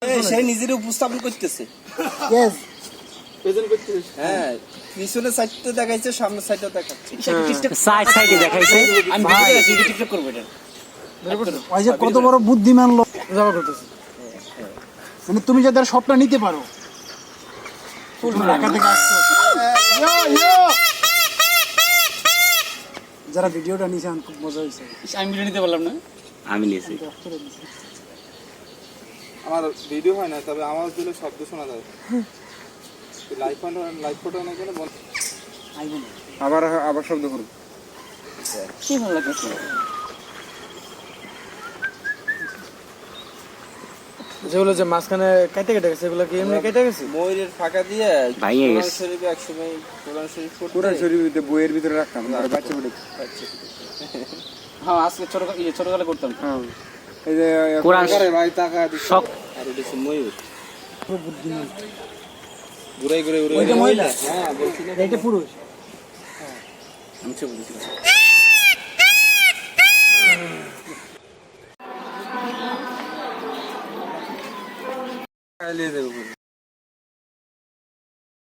সে নিজের উপস্থাপন করতেছে। হ্যাঁ, পিছনে সাইডটা দেখাইছে, সামনে সাইডটা দেখাচ্ছে। সাইড সাইডে দেখাইছে। আমি ভিডিও আছি, টিকটক করব এটা। ওই যে কত বড় বুদ্ধিমান লোক যাওয়া করতেছে। মানে তুমি যাদের সবটা নিতে পারো। ঢাকা থেকে আসছো। যারা ভিডিওটা নিয়েছে খুব মজা হয়েছে। আমি ভিডিও নিতে পারলাম না। আমি নিয়েছি। আমার ভিডিও হয় না, তবে আওয়াজ দিলে শব্দ শোনা যায়। লাইভ ফটো না কেন বল। আবার শব্দ করুন। কি ভালো লাগছে। যেগুলো যে মাঝখানে কেটে কেটে গেছে সেগুলো কি এমনি কেটে গেছে? ময়ূরের ফাঁকা দিয়ে ভাইয়ে গেছে। শরীফে একসময় কোরআন শরীফ পড়তে পুরো শরীরে বইয়ের ভিতরে রাখতাম বাচ্চা পড়ে। হ্যাঁ, আজকে ছোটকালে করতাম। এই যে কোরআন ভাই টাকা সব আর এটা হচ্ছে ময়ূর। ঘুরাই ঘুরে ঘুরে। ওইটা মহিলা? হ্যাঁ, বলছি না। এইটা পুরুষ। আমি সব বলছি। খাইলে দেবো।